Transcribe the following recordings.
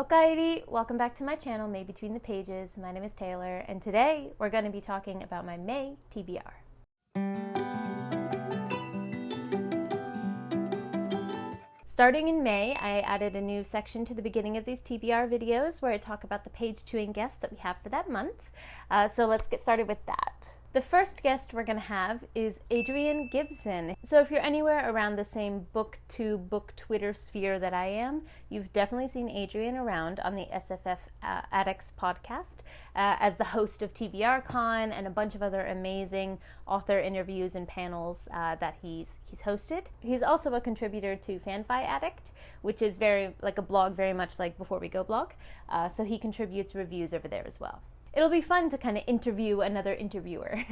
Arkady, welcome back to my channel, May Between the Pages. My name is Taylor, and today we're going to be talking about my May TBR. Starting in May, I added a new section to the beginning of these TBR videos where I talk about the page-2ing guests that we have for that month. So let's get started with that. The first guest we're going to have is Adrian Gibson. So if you're anywhere around the same booktube, book Twitter sphere that I am, you've definitely seen Adrian around on the SFF Addicts podcast as the host of TBR Con and a bunch of other amazing author interviews and panels that he's hosted. He's also a contributor to Fanfi Addict, which is very like a blog, very much like Before We Go blog. So he contributes reviews over there as well. It'll be fun to kind of interview another interviewer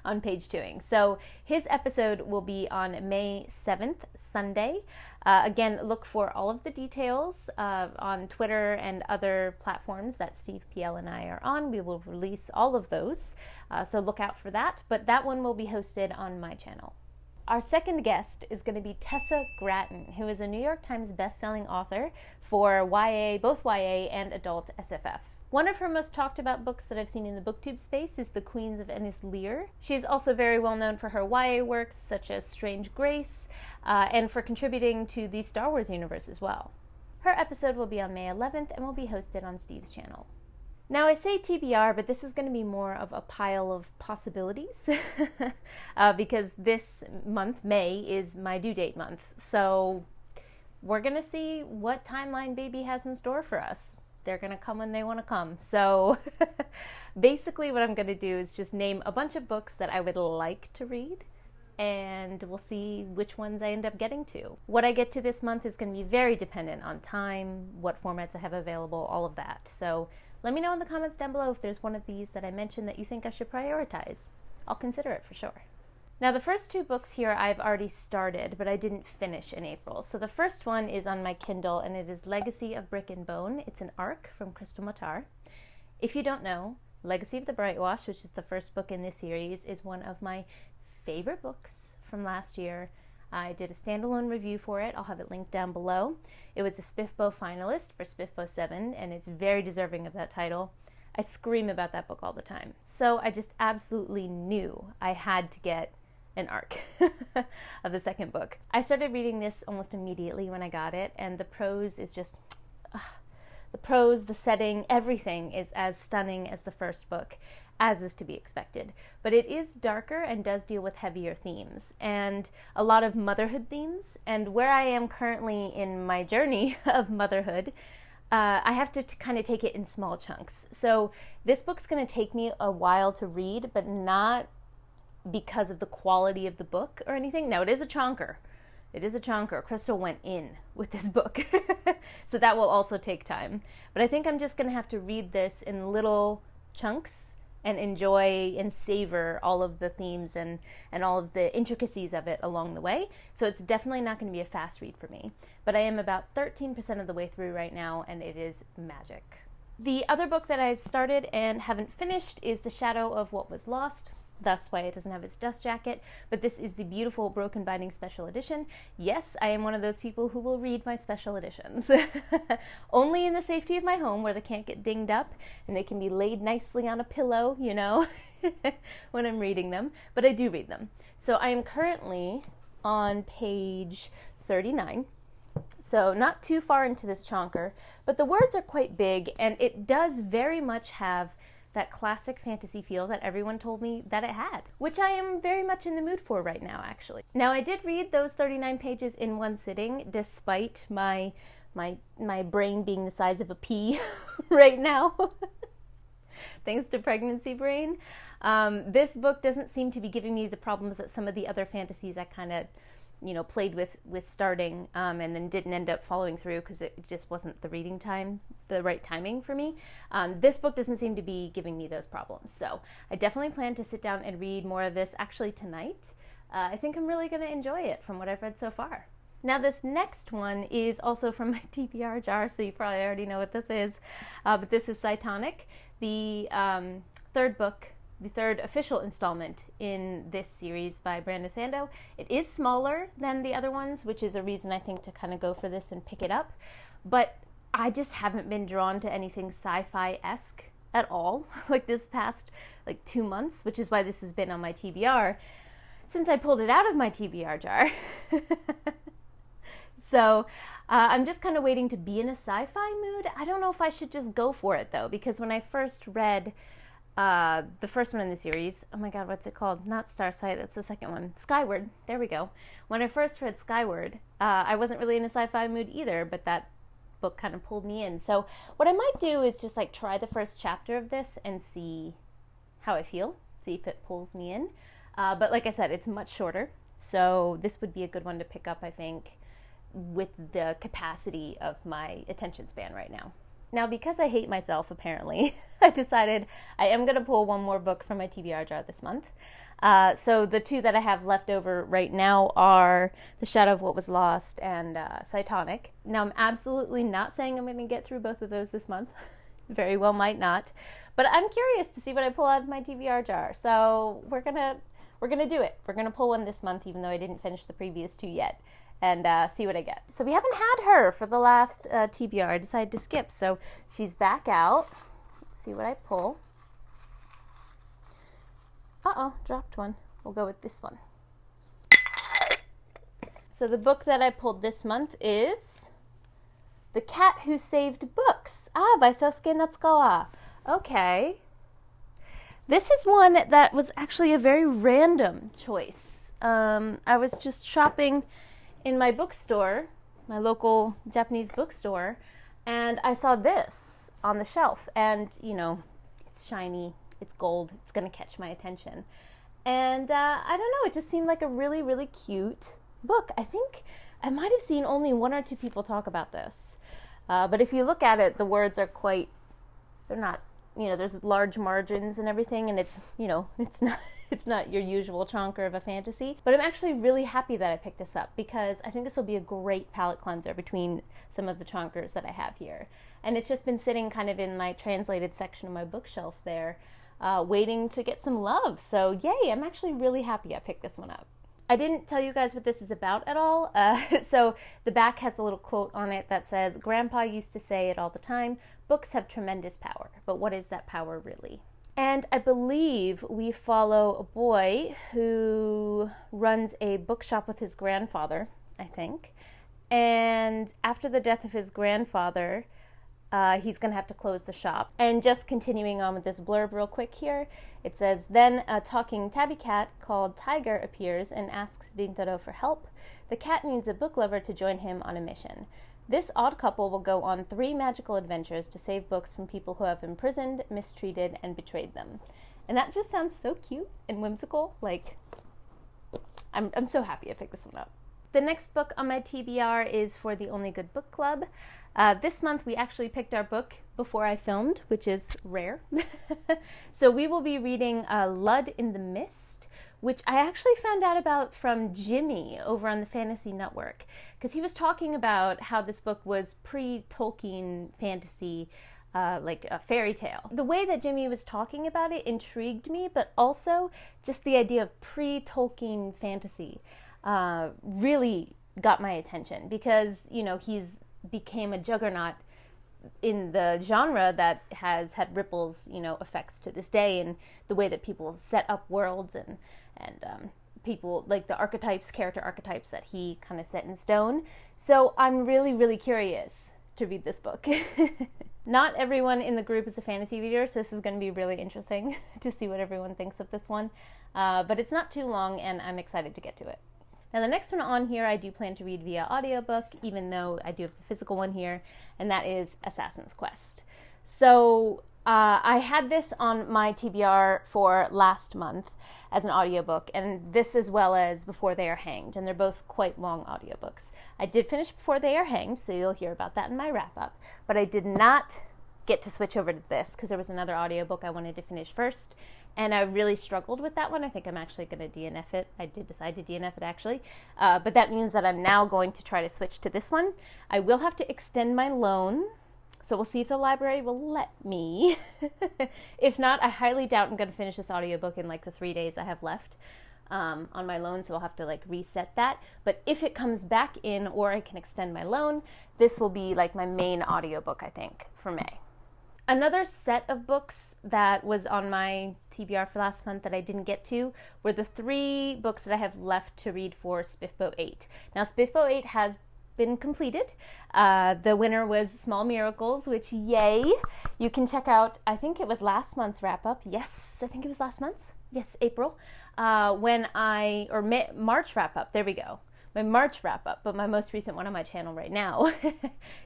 on page-2ing. So his episode will be on May 7th, Sunday. Again, look for all of the details on Twitter and other platforms that Steve PL and I are on. We will release all of those, so look out for that. But that one will be hosted on my channel. Our second guest is going to be Tessa Gratton, who is a New York Times bestselling author for YA, both YA and adult SFF. One of her most talked about books that I've seen in the booktube space is The Queens of Ennis Lear. She's also very well known for her YA works such as Strange Grace and for contributing to the Star Wars universe as well. Her episode will be on May 11th and will be hosted on Steve's channel. Now I say TBR, but this is going to be more of a pile of possibilities because this month, May, is my due date month. So we're going to see what timeline baby has in store for us. They're going to come when they want to come. So basically what I'm going to do is just name a bunch of books that I would like to read, and we'll see which ones I end up getting to. What I get to this month is going to be very dependent on time, what formats I have available, all of that. So let me know in the comments down below if there's one of these that I mentioned that you think I should prioritize. I'll consider it for sure. Now the first two books here I've already started, but I didn't finish in April. So the first one is on my Kindle, and it is Legacy of Brick and Bone. It's an ARC from Krystle Matar. If you don't know, Legacy of the Brightwash, which is the first book in this series, is one of my favorite books from last year. I did a standalone review for it. I'll have it linked down below. It was a SPFBO finalist for SPFBO8, and it's very deserving of that title. I scream about that book all the time. So I just absolutely knew I had to get an ARC of the second book. I started reading this almost immediately when I got it, and the prose is just, the prose, the setting, everything is as stunning as the first book, as is to be expected. But it is darker and does deal with heavier themes, and a lot of motherhood themes, and where I am currently in my journey of motherhood, I have to kind of take it in small chunks. So this book's going to take me a while to read, but not because of the quality of the book or anything. No, it is a chonker. It is a chonker. Krystle went in with this book. So that will also take time. But I think I'm just going to have to read this in little chunks and enjoy and savor all of the themes and all of the intricacies of it along the way. So it's definitely not going to be a fast read for me. But I am about 13% of the way through right now, and it is magic. The other book that I've started and haven't finished is The Shadow of What Was Lost. Thus why it doesn't have its dust jacket, but this is the beautiful Broken Binding Special Edition. Yes, I am one of those people who will read my special editions. Only in the safety of my home where they can't get dinged up and they can be laid nicely on a pillow, you know, when I'm reading them, but I do read them. So I am currently on page 39. So not too far into this chonker, but the words are quite big, and it does very much have that classic fantasy feel that everyone told me that it had, which I am very much in the mood for right now, actually. Now, I did read those 39 pages in one sitting, despite my brain being the size of a pea right now, thanks to pregnancy brain. This book doesn't seem to be giving me the problems that some of the other fantasies I kind of, played with starting and then didn't end up following through because it just wasn't the reading time, the right timing for me. This book doesn't seem to be giving me those problems. So I definitely plan to sit down and read more of this actually tonight. I think I'm really going to enjoy it from what I've read so far. Now this next one is also from my TBR jar, so you probably already know what this is. But this is Cytonic, the third book, the third official installment in this series by Brandon Sandow. It is smaller than the other ones, which is a reason I think to kind of go for this and pick it up. But I just haven't been drawn to anything sci-fi-esque at all, like this past 2 months, which is why this has been on my TBR since I pulled it out of my TBR jar. So I'm just kind of waiting to be in a sci-fi mood. I don't know if I should just go for it, though, because when I first read the first one in the series, oh my god, what's it called? Not Starsight, that's the second one. Skyward, there we go. When I first read Skyward, I wasn't really in a sci-fi mood either, but that book kind of pulled me in. So what I might do is just try the first chapter of this and see how I feel, see if it pulls me in. But like I said, it's much shorter, so this would be a good one to pick up, I think, with the capacity of my attention span right now. Now, because I hate myself, apparently, I decided I am going to pull one more book from my TBR jar this month. So the two that I have left over right now are The Shadow of What Was Lost and Cytonic. Now, I'm absolutely not saying I'm going to get through both of those this month. Very well might not. But I'm curious to see what I pull out of my TBR jar. So we're gonna do it. We're going to pull one this month, even though I didn't finish the previous two yet, and see what I get. So we haven't had her for the last TBR. I decided to skip. So she's back out. Let's see what I pull. Uh-oh, dropped one. We'll go with this one. So the book that I pulled this month is The Cat Who Saved Books. By Sosuke Natsukawa. Okay. This is one that was actually a very random choice. I was just shopping in my bookstore, my local Japanese bookstore, and I saw this on the shelf. And, it's shiny, it's gold, it's going to catch my attention. And I don't know, it just seemed like a really, really cute book. I think I might have seen only one or two people talk about this. But if you look at it, the words are they're not, there's large margins and everything, and it's not your usual chonker of a fantasy. But I'm actually really happy that I picked this up, because I think this will be a great palette cleanser between some of the chonkers that I have here. And it's just been sitting kind of in my translated section of my bookshelf there, waiting to get some love. So yay, I'm actually really happy I picked this one up. I didn't tell you guys what this is about at all. So the back has a little quote on it that says, "Grandpa used to say it all the time, books have tremendous power, but what is that power really?" And I believe we follow a boy who runs a bookshop with his grandfather, I think. And after the death of his grandfather, he's going to have to close the shop. And just continuing on with this blurb real quick here, it says, "Then a talking tabby cat called Tiger appears and asks Rintaro for help. The cat needs a book lover to join him on a mission. This odd couple will go on 3 magical adventures to save books from people who have imprisoned, mistreated, and betrayed them." And that just sounds so cute and whimsical. I'm so happy I picked this one up. The next book on my TBR is for the Only Good Book Club. This month we actually picked our book before I filmed, which is rare. So we will be reading Lud in the Mist, which I actually found out about from Jimmy over on the Fantasy Network, because he was talking about how this book was pre-Tolkien fantasy, like a fairy tale. The way that Jimmy was talking about it intrigued me, but also just the idea of pre-Tolkien fantasy really got my attention, because, he's became a juggernaut in the genre that has had ripples, effects to this day, and the way that people set up worlds and people, like the character archetypes that he kind of set in stone. So I'm really, really curious to read this book. Not everyone in the group is a fantasy reader, so this is going to be really interesting to see what everyone thinks of this one. But it's not too long, and I'm excited to get to it. Now, the next one on here I do plan to read via audiobook, even though I do have the physical one here, and that is Assassin's Quest. So I had this on my TBR for last month as an audiobook, and this as well as Before They Are Hanged, and they're both quite long audiobooks. I did finish Before They Are Hanged, so you'll hear about that in my wrap-up, but I did not get to switch over to this because there was another audiobook I wanted to finish first, and I really struggled with that one. I think I'm actually going to DNF it. I did decide to DNF it, actually, but that means that I'm now going to try to switch to this one. I will have to extend my loan, so we'll see if the library will let me. If not, I highly doubt I'm going to finish this audiobook in like the 3 days I have left. on my loan, so I'll have to like reset that. But if it comes back in, or I can extend my loan, this will be like my main audiobook, I think, for May. Another set of books that was on my TBR for last month that I didn't get to were the 3 books that I have left to read for SPFBO8. Now, SPFBO8 has been completed. The winner was Small Miracles, which, yay! You can check out, I think it was last month's wrap-up. Yes, I think it was last month's. Yes, April. March wrap-up. There we go. My March wrap-up, but my most recent one on my channel right now.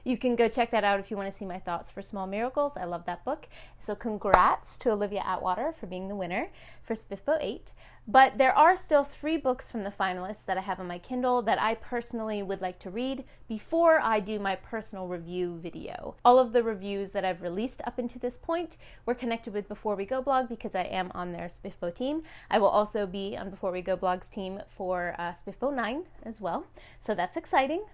You can go check that out if you want to see my thoughts for Small Miracles. I love that book. So congrats to Olivia Atwater for being the winner for SPFBO8. But there are still 3 books from the finalists that I have on my Kindle that I personally would like to read before I do my personal review video. All of the reviews that I've released up until this point were connected with Before We Go blog because I am on their SPFBO team. I will also be on Before We Go blog's team for SPFBO9 as well, so that's exciting.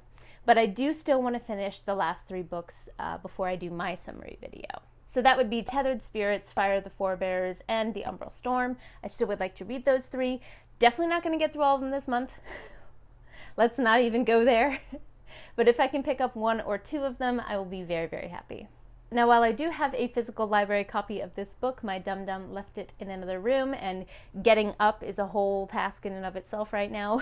But I do still want to finish the last 3 books before I do my summary video. So that would be Tethered Spirits, Fire of the Forebears, and The Umbral Storm. I still would like to read those 3. Definitely not going to get through all of them this month. Let's not even go there. But if I can pick up 1 or 2 of them, I will be very, very happy. Now, while I do have a physical library copy of this book, my dum-dum left it in another room, and getting up is a whole task in and of itself right now.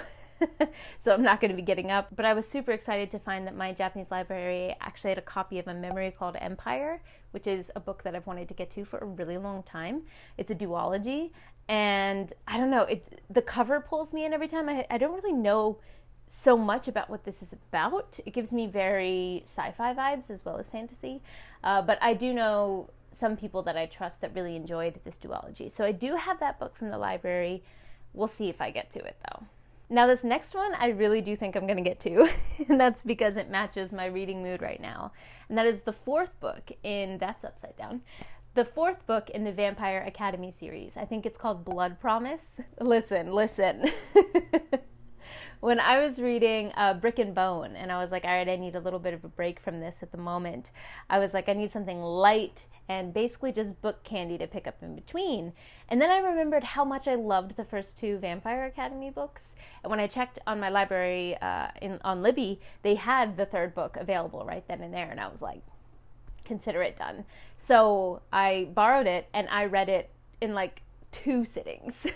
So I'm not going to be getting up, but I was super excited to find that my Japanese library actually had a copy of a memory called Empire, which is a book that I've wanted to get to for a really long time. It's a duology, and I don't know, the cover pulls me in every time. I don't really know so much about what this is about. It gives me very sci-fi vibes as well as fantasy, but I do know some people that I trust that really enjoyed this duology. So I do have that book from the library. We'll see if I get to it though. Now this next one I really do think I'm going to get to, and that's because it matches my reading mood right now. And that is the 4th book in, that's upside down, the 4th book in the Vampire Academy series. I think it's called Blood Promise. Listen. When I was reading Brick and Bone, and I was like, all right, I need a little bit of a break from this at the moment. I was like, I need something light and basically just book candy to pick up in between. And then I remembered how much I loved the first 2 Vampire Academy books. And when I checked on my library on Libby, they had the 3rd book available right then and there. And I was like, consider it done. So I borrowed it and I read it in like 2 sittings.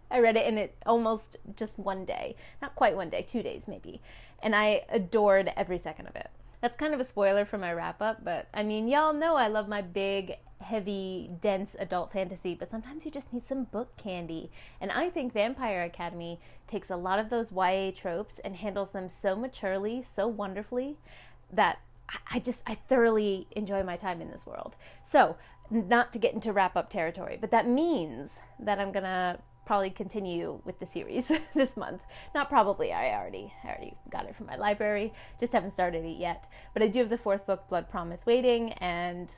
I read it in almost just one day. Not quite one day, 2 days maybe. And I adored every second of it. That's kind of a spoiler for my wrap-up, but I mean, y'all know I love my big, heavy, dense adult fantasy, but sometimes you just need some book candy. And I think Vampire Academy takes a lot of those YA tropes and handles them so maturely, so wonderfully, that I thoroughly enjoy my time in this world. So, not to get into wrap-up territory, but that means that I'm gonna probably continue with the series this month. Not probably, I already got it from my library, just haven't started it yet. But I do have the 4th book, Blood Promise, waiting, and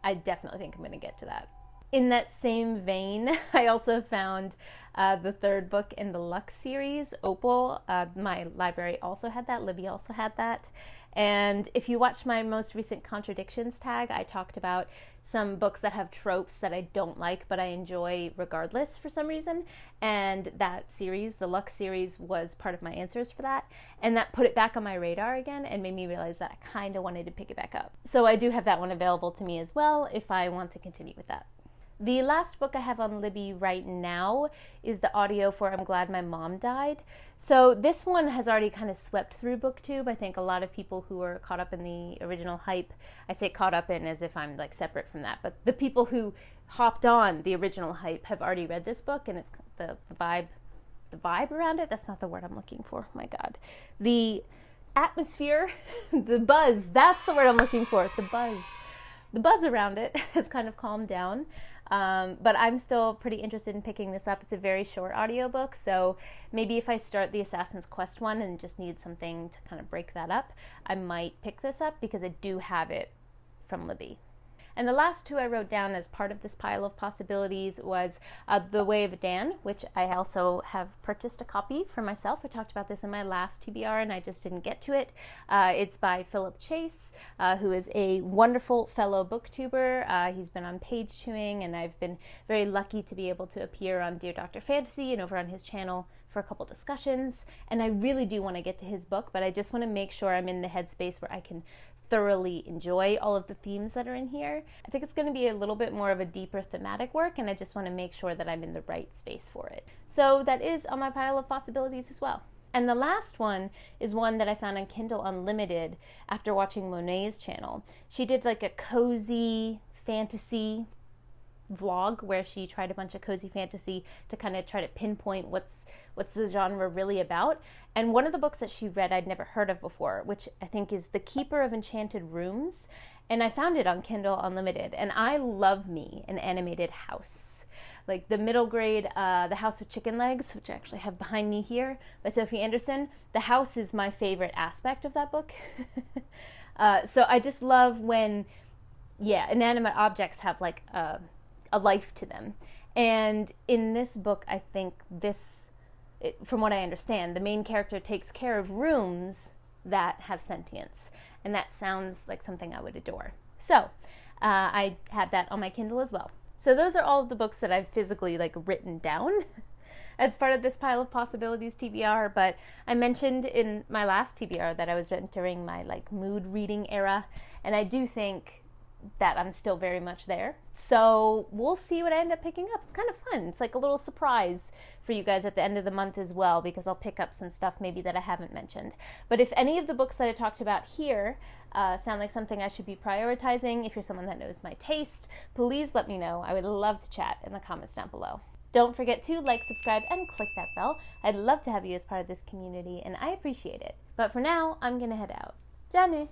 I definitely think I'm going to get to that. In that same vein, I also found the 3rd book in the Lux series, Opal. My library also had that, Libby also had that. And if you watch my most recent Contradictions tag, I talked about some books that have tropes that I don't like, but I enjoy regardless for some reason. And that series, the Lux series, was part of my answers for that. And that put it back on my radar again and made me realize that I kind of wanted to pick it back up. So I do have that one available to me as well if I want to continue with that. The last book I have on Libby right now is the audio for I'm Glad My Mom Died. So this one has already kind of swept through BookTube. I think a lot of people who are caught up in the original hype, I say caught up in as if I'm like separate from that, but the people who hopped on the original hype have already read this book, and it's the vibe around it, that's not the word I'm looking for, my God. The atmosphere, the buzz, that's the word I'm looking for, the buzz around it has kind of calmed down. But I'm still pretty interested in picking this up. It's a very short audiobook, so maybe if I start the Assassin's Quest one and just need something to kind of break that up, I might pick this up because I do have it from Libby. And the last two I wrote down as part of this pile of possibilities was The Way of Edan, which I also have purchased a copy for myself. I talked about this in my last TBR and I just didn't get to it. It's by Philip Chase, who is a wonderful fellow booktuber. He's been on Page Chewing, and I've been very lucky to be able to appear on Dear Dr. Fantasy and over on his channel for a couple discussions. And I really do want to get to his book, but I just want to make sure I'm in the headspace where I can thoroughly enjoy all of the themes that are in here. I think it's going to be a little bit more of a deeper thematic work, and I just want to make sure that I'm in the right space for it. So that is on my pile of possibilities as well. And the last one is one that I found on Kindle Unlimited after watching Monet's channel. She did like a cozy fantasy vlog where she tried a bunch of cozy fantasy to kind of try to pinpoint what's the genre really about. And one of the books that she read I'd never heard of before, which I think is The Keeper of Enchanted Rooms, and I found it on Kindle Unlimited. And I love me an animated house. Like the middle grade, The House with Chicken Legs, which I actually have behind me here, by Sophie Anderson. The house is my favorite aspect of that book. So I just love when, inanimate objects have like a life to them. And in this book, I think from what I understand, the main character takes care of rooms that have sentience. And that sounds like something I would adore. So I have that on my Kindle as well. So those are all of the books that I've physically written down as part of this pile of possibilities TBR. But I mentioned in my last TBR that I was entering my mood reading era. And I do think that I'm still very much there. So we'll see what I end up picking up. It's kind of fun. It's like a little surprise for you guys at the end of the month as well, because I'll pick up some stuff maybe that I haven't mentioned. But if any of the books that I talked about here sound like something I should be prioritizing, if you're someone that knows my taste, please let me know. I would love to chat in the comments down below. Don't forget to like, subscribe, and click that bell. I'd love to have you as part of this community, and I appreciate it. But for now, I'm gonna head out. Jenette!